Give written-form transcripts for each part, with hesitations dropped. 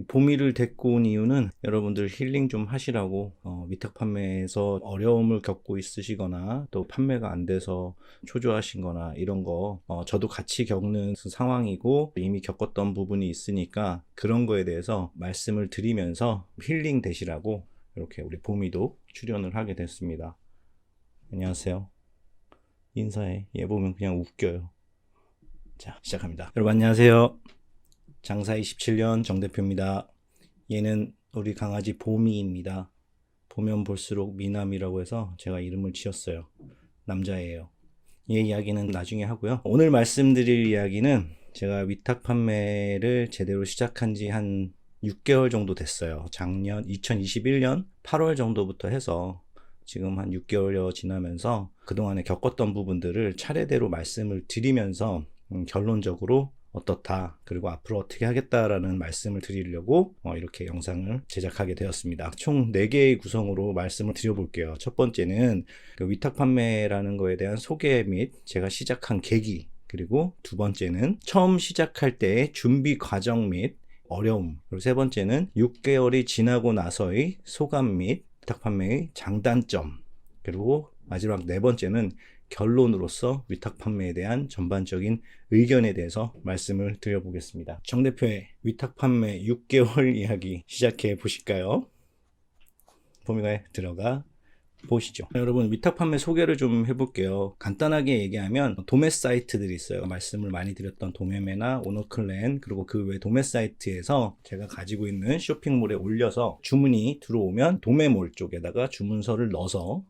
보미를 데리고 온 이유는 여러분들 힐링 좀 하시라고, 위탁 판매에서 어려움을 겪고 있으시거나 또 판매가 안 돼서 초조하신 거나 이런 거, 저도 같이 겪는 상황이고 이미 겪었던 부분이 있으니까 그런 거에 대해서 말씀을 드리면서 힐링 되시라고 이렇게 우리 보미도 출연을 하게 됐습니다. 안녕하세요. 인사해. 얘 보면 그냥 웃겨요. 자, 시작합니다. 여러분 안녕하세요. 장사 27년 정 대표입니다. 얘는 우리 강아지 보미입니다. 보면 볼수록 미남이라고 해서 제가 이름을 지었어요. 남자예요. 얘 이야기는 나중에 하고요. 오늘 말씀드릴 이야기는 제가 위탁 판매를 제대로 시작한 지 한 6개월 정도 됐어요. 작년 2021년 8월 정도부터 해서 지금 한 6개월여 지나면서 그동안에 겪었던 부분들을 차례대로 말씀을 드리면서 결론적으로 어떻다, 그리고 앞으로 어떻게 하겠다라는 말씀을 드리려고 이렇게 영상을 제작하게 되었습니다. 총 4개의 구성으로 말씀을 드려볼게요. 첫 번째는 그 위탁 판매라는 거에 대한 소개 및 제가 시작한 계기, 그리고 두 번째는 처음 시작할 때의 준비 과정 및 어려움, 그리고 세 번째는 6개월이 지나고 나서의 소감 및 위탁 판매의 장단점, 그리고 마지막 네 번째는 결론으로서 위탁 판매에 대한 전반적인 의견에 대해서 말씀을 드려보겠습니다. 정 대표의 위탁 판매 6개월 이야기 시작해 보실까요? 보미가 들어가 보시죠. 여러분, 위탁 판매 소개를 좀 해볼게요. 간단하게 얘기하면 도매 사이트들이 있어요. 말씀을 많이 드렸던 도매매나 오너클랜, 그리고 그 외 도매 사이트에서 제가 가지고 있는 쇼핑몰에 올려서 주문이 들어오면 도매몰 쪽에다가 주문서를 넣어서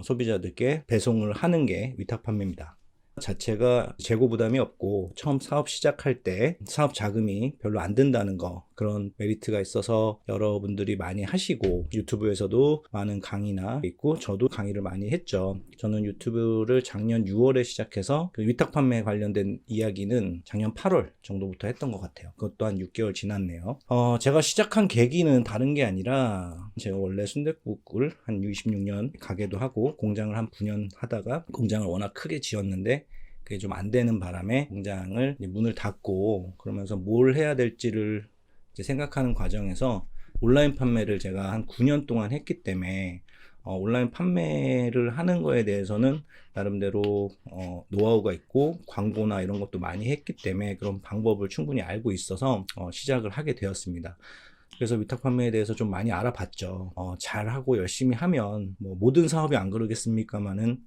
소비자들께 배송을 하는 게 위탁 판매입니다. 자체가 재고 부담이 없고 처음 사업 시작할 때 사업 자금이 별로 안 든다는 거, 그런 메리트가 있어서 여러분들이 많이 하시고 유튜브에서도 많은 강의나 있고 저도 강의를 많이 했죠. 저는 유튜브를 작년 6월에 시작해서 그 위탁 판매 관련된 이야기는 작년 8월 정도부터 했던 것 같아요. 그것도 한 6개월 지났네요. 제가 시작한 계기는 다른 게 아니라 제가 원래 순댓국을 한 26년 가게도 하고 공장을 한 9년 하다가 공장을 워낙 크게 지었는데 그게 좀 안 되는 바람에 공장을 문을 닫고, 그러면서 뭘 해야 될지를 이제 생각하는 과정에서 온라인 판매를 제가 한 9년 동안 했기 때문에 온라인 판매를 하는 거에 대해서는 나름대로 노하우가 있고 광고나 이런 것도 많이 했기 때문에 그런 방법을 충분히 알고 있어서 시작을 하게 되었습니다. 그래서 위탁 판매에 대해서 좀 많이 알아봤죠. 잘하고 열심히 하면 뭐 모든 사업이 안 그러겠습니까마는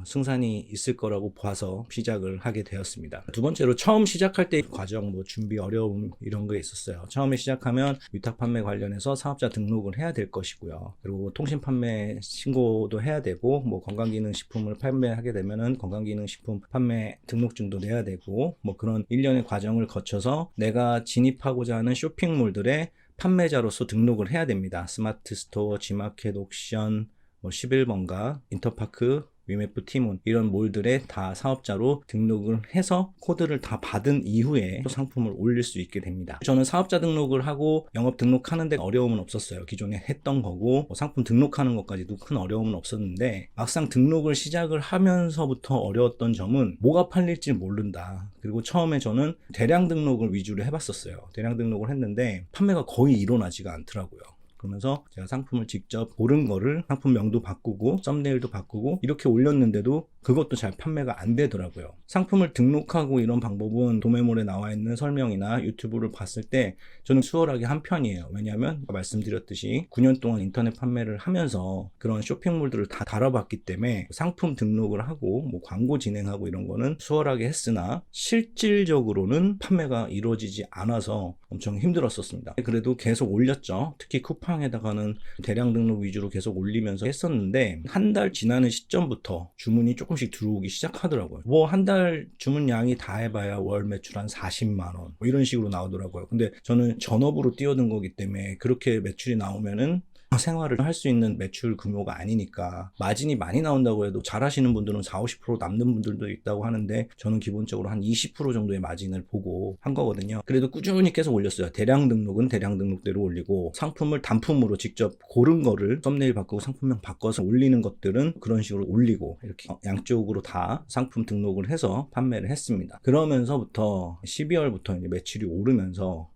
승산이 있을 거라고 봐서 시작을 하게 되었습니다. 두 번째로 처음 시작할 때 과정, 뭐 준비 어려움 이런 게 있었어요. 처음에 시작하면 위탁 판매 관련해서 사업자 등록을 해야 될 것이고요. 그리고 통신 판매 신고도 해야 되고, 뭐 건강기능식품을 판매하게 되면은 건강기능식품 판매 등록증도 내야 되고, 뭐 그런 일련의 과정을 거쳐서 내가 진입하고자 하는 쇼핑몰들의 판매자로서 등록을 해야 됩니다. 스마트 스토어, G마켓, 옥션, 뭐 11번가, 인터파크, 위메프 티문, 이런 몰들에 다 사업자로 등록을 해서 코드를 다 받은 이후에 상품을 올릴 수 있게 됩니다. 저는 사업자 등록을 하고 영업 등록하는 데 어려움은 없었어요. 기존에 했던 거고 상품 등록하는 것까지도 큰 어려움은 없었는데, 막상 등록을 시작을 하면서부터 어려웠던 점은 뭐가 팔릴지 모른다. 그리고 처음에 저는 대량 등록을 위주로 해봤었어요. 대량 등록을 했는데 판매가 거의 일어나지가 않더라고요. 그러면서 제가 상품을 직접 고른 거를 상품명도 바꾸고 썸네일도 바꾸고 이렇게 올렸는데도 그것도 잘 판매가 안 되더라고요. 상품을 등록하고 이런 방법은 도매몰에 나와 있는 설명이나 유튜브를 봤을 때 저는 수월하게 한 편이에요. 왜냐하면 말씀드렸듯이 9년 동안 인터넷 판매를 하면서 그런 쇼핑몰들을 다 다뤄봤기 때문에 상품 등록을 하고 뭐 광고 진행하고 이런 거는 수월하게 했으나 실질적으로는 판매가 이루어지지 않아서 엄청 힘들었었습니다. 그래도 계속 올렸죠. 특히 쿠팡에다가는 대량 등록 위주로 계속 올리면서 했었는데 한 달 지나는 시점부터 주문이 조금씩 들어오기 시작하더라고요. 뭐 한 달 주문량이 다 해봐야 월 매출 한 40만 원 뭐 이런 식으로 나오더라고요. 근데 저는 전업으로 뛰어든 거기 때문에 그렇게 매출이 나오면은 생활을 할 수 있는 매출 규모가 아니니까 마진이 많이 나온다고 해도 잘하시는 분들은 40-50% 남는 분들도 있다고 하는데 저는 기본적으로 한 20% 정도의 마진을 보고 한 거거든요. 그래도 꾸준히 계속 올렸어요. 대량 등록은 대량 등록대로 올리고 상품을 단품으로 직접 고른 거를 썸네일 바꾸고 상품명 바꿔서 올리는 것들은 그런 식으로 올리고 이렇게 양쪽으로 다 상품 등록을 해서 판매를 했습니다. 그러면서부터 12월부터 이제 매출이 오르면서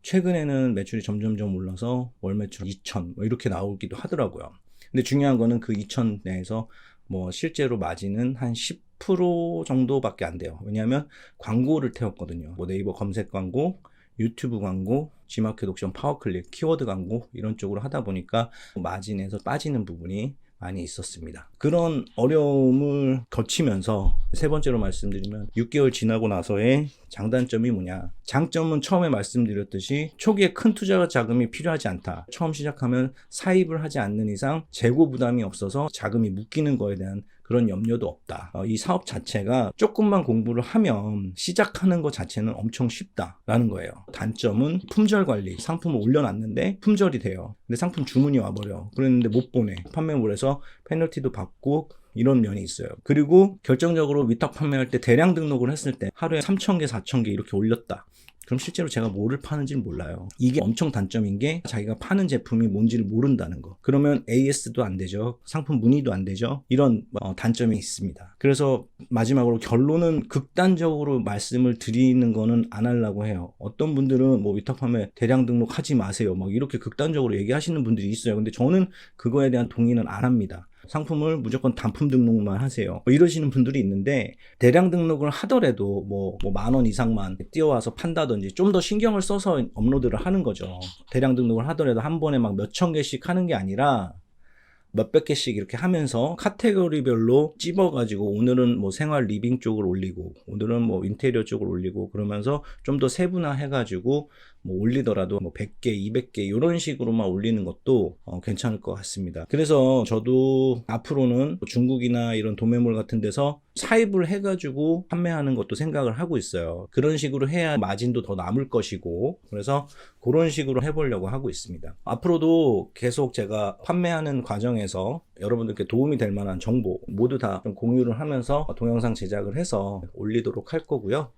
최근에는 매출이 점점점 올라서 월 매출 2천 뭐 이렇게 나오기도 하더라고요. 근데 중요한 거는 그 2천 내에서 뭐 실제로 마진은 한 10% 정도밖에 안 돼요. 왜냐하면 광고를 태웠거든요. 뭐 네이버 검색 광고, 유튜브 광고, G마켓 옥션 파워클릭, 키워드 광고 이런 쪽으로 하다 보니까 마진에서 빠지는 부분이 많이 있었습니다. 그런 어려움을 거치면서 세 번째로 말씀드리면 6개월 지나고 나서의 장단점이 뭐냐. 장점은 처음에 말씀드렸듯이 초기에 큰 투자 자금이 필요하지 않다. 처음 시작하면 사입을 하지 않는 이상 재고 부담이 없어서 자금이 묶이는 거에 대한 그런 염려도 없다. 이 사업 자체가 조금만 공부를 하면 시작하는 것 자체는 엄청 쉽다라는 거예요. 단점은 품절 관리. 상품을 올려놨는데 품절이 돼요. 근데 상품 주문이 와버려. 그랬는데 못 보내. 판매물에서 페널티도 받고 이런 면이 있어요. 그리고 결정적으로 위탁 판매할 때 대량 등록을 했을 때 하루에 3,000개, 4,000개 이렇게 올렸다. 그럼 실제로 제가 뭐를 파는지는 몰라요. 이게 엄청 단점인 게 자기가 파는 제품이 뭔지를 모른다는 거. 그러면 AS도 안 되죠. 상품 문의도 안 되죠. 이런 단점이 있습니다. 그래서 마지막으로 결론은 극단적으로 말씀을 드리는 거는 안 하려고 해요. 어떤 분들은 뭐 위탁 판매 대량 등록하지 마세요. 막 이렇게 극단적으로 얘기하시는 분들이 있어요. 근데 저는 그거에 대한 동의는 안 합니다. 상품을 무조건 단품 등록만 하세요. 뭐 이러시는 분들이 있는데 대량 등록을 하더라도 뭐 10,000원 이상만 띄워와서 판다든지 좀 더 신경을 써서 업로드를 하는 거죠. 대량 등록을 하더라도 한 번에 막 몇천 개씩 하는 게 아니라 몇백 개씩 이렇게 하면서 카테고리별로 찝어가지고 오늘은 뭐 생활 리빙 쪽을 올리고 오늘은 뭐 인테리어 쪽을 올리고 그러면서 좀 더 세분화해가지고 뭐 올리더라도 뭐 100개, 200개 이런 식으로만 올리는 것도 괜찮을 것 같습니다. 그래서 저도 앞으로는 중국이나 이런 도매몰 같은 데서 사입을 해가지고 판매하는 것도 생각을 하고 있어요. 그런 식으로 해야 마진도 더 남을 것이고 그래서 그런 식으로 해보려고 하고 있습니다. 앞으로도 계속 제가 판매하는 과정에서 여러분들께 도움이 될 만한 정보 모두 다 좀 공유를 하면서 동영상 제작을 해서 올리도록 할 거고요.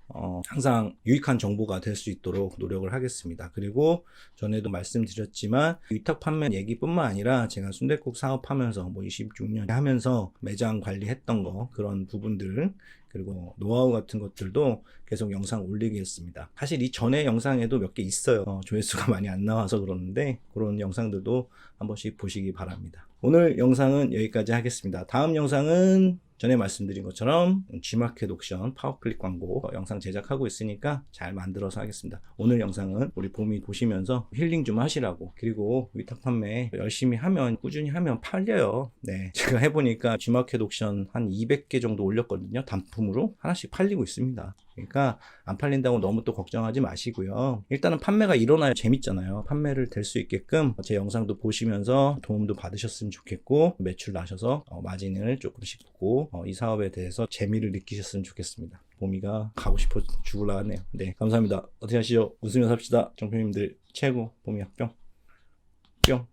항상 유익한 정보가 될 수 있도록 노력을 하겠습니다. 그리고 전에도 말씀드렸지만 위탁 판매 얘기뿐만 아니라 제가 순댓국 사업하면서 뭐 26년 하면서 매장 관리했던 거 그런 부분들 그리고 노하우 같은 것들도 계속 영상 올리겠습니다. 사실 이 전에 영상에도 몇 개 있어요. 조회수가 많이 안 나와서 그러는데 그런 영상들도 한 번씩 보시기 바랍니다. 오늘 영상은 여기까지 하겠습니다. 다음 영상은 전에 말씀드린 것처럼 G마켓 옥션 파워클릭 광고 영상 제작하고 있으니까 잘 만들어서 하겠습니다. 오늘 영상은 우리 봄이 보시면서 힐링 좀 하시라고 그리고 위탁 판매 열심히 하면 꾸준히 하면 팔려요. 네, 제가 해보니까 G마켓 옥션 한 200개 정도 올렸거든요. 단품으로 하나씩 팔리고 있습니다. 그러니까 안 팔린다고 너무 또 걱정하지 마시고요. 일단은 판매가 일어나야 재밌잖아요. 판매를 될 수 있게끔 제 영상도 보시면서 도움도 받으셨으면 좋겠고 매출 나셔서 마진을 조금씩 보고 이 사업에 대해서 재미를 느끼셨으면 좋겠습니다. 봄이가 가고 싶어 죽을라 하네요. 네, 감사합니다. 어떻게 하시죠? 웃으며 삽시다. 정표님들 최고. 봄이야 뿅 뿅.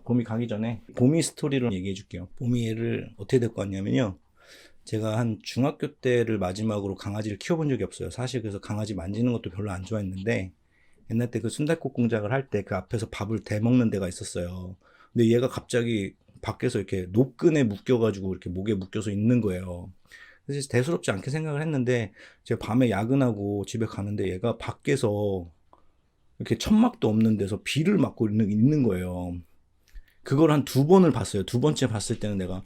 봄이 가기 전에 봄이 스토리를 얘기해 줄게요. 봄이 얘를 어떻게 데리고 왔냐면요. 제가 한 중학교 때를 마지막으로 강아지를 키워본 적이 없어요. 사실 그래서 강아지 만지는 것도 별로 안 좋아했는데 옛날 때 그 순댓국 공장을 할 때 그 앞에서 밥을 대먹는 데가 있었어요. 근데 얘가 갑자기 밖에서 이렇게 노끈에 묶여가지고 이렇게 목에 묶여서 있는 거예요. 그래서 대수롭지 않게 생각을 했는데 제가 밤에 야근하고 집에 가는데 얘가 밖에서 이렇게 천막도 없는 데서 비를 맞고 있는 거예요. 그걸 한 2번을 봤어요. 2번째 봤을 때는 내가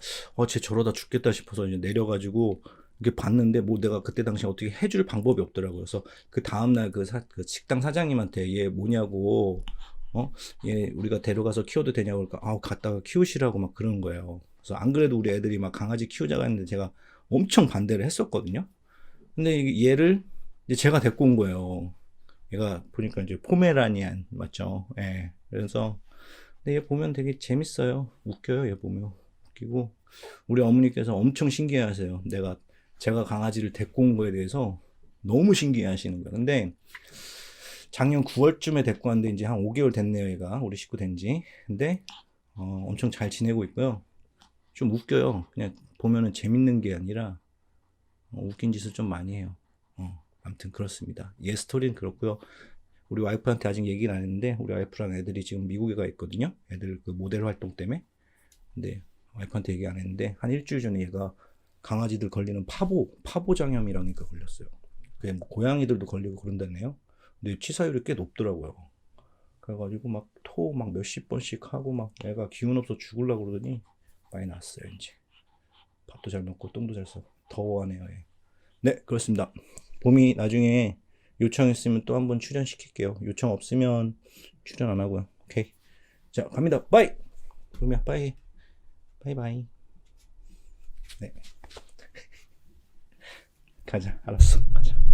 쟤 저러다 죽겠다 싶어서 이제 내려가지고 이렇게 봤는데 뭐 내가 그때 당시에 어떻게 해줄 방법이 없더라고요. 그래서 그 다음날 그 식당 사장님한테 얘 뭐냐고 얘 우리가 데려가서 키워도 되냐고 그러니까 갖다가 키우시라고 막 그러는 거예요. 그래서 안 그래도 우리 애들이 막 강아지 키우자고 했는데 제가 엄청 반대를 했었거든요. 근데 얘를 이제 제가 데리고 온 거예요. 얘가 보니까 이제 포메라니안 맞죠? 예. 그래서 근데 얘 보면 되게 재밌어요. 웃겨요. 얘 보면 웃기고 우리 어머니께서 엄청 신기해하세요. 제가 강아지를 데리고 온 거에 대해서 너무 신기해하시는 거예요. 근데 작년 9월쯤에 데리고 왔는데 이제 한 5개월 됐네요. 얘가 우리 식구 된지. 근데 엄청 잘 지내고 있고요. 좀 웃겨요. 그냥 보면은 재밌는 게 아니라 웃긴 짓을 좀 많이 해요. 아무튼 그렇습니다. 얘 스토리는 그렇고요. 우리 와이프한테 아직 얘기를 안 했는데 우리 와이프랑 애들이 지금 미국에 가 있거든요. 애들 그 모델 활동 때문에. 근데 와이프한테 얘기 안 했는데 한 일주일 전에 얘가 강아지들 걸리는 파보 장염이라니까 걸렸어요. 그게 뭐 고양이들도 걸리고 그런다네요. 근데 치사율이 꽤 높더라고요. 그래가지고 막 토 막 몇십 번씩 하고 막 애가 기운 없어 죽으려고 그러더니 많이 나았어요 이제. 밥도 잘 먹고 똥도 잘 싸고 더워하네요. 예. 네, 그렇습니다. 봄이 나중에 요청 있으면 또 한번 출연시킬게요. 요청 없으면 출연 안 하고요. 오케이. 자, 갑니다. 빠이. 봄이야, 빠이. 바이바이. 네. 가자. 알았어. 가자.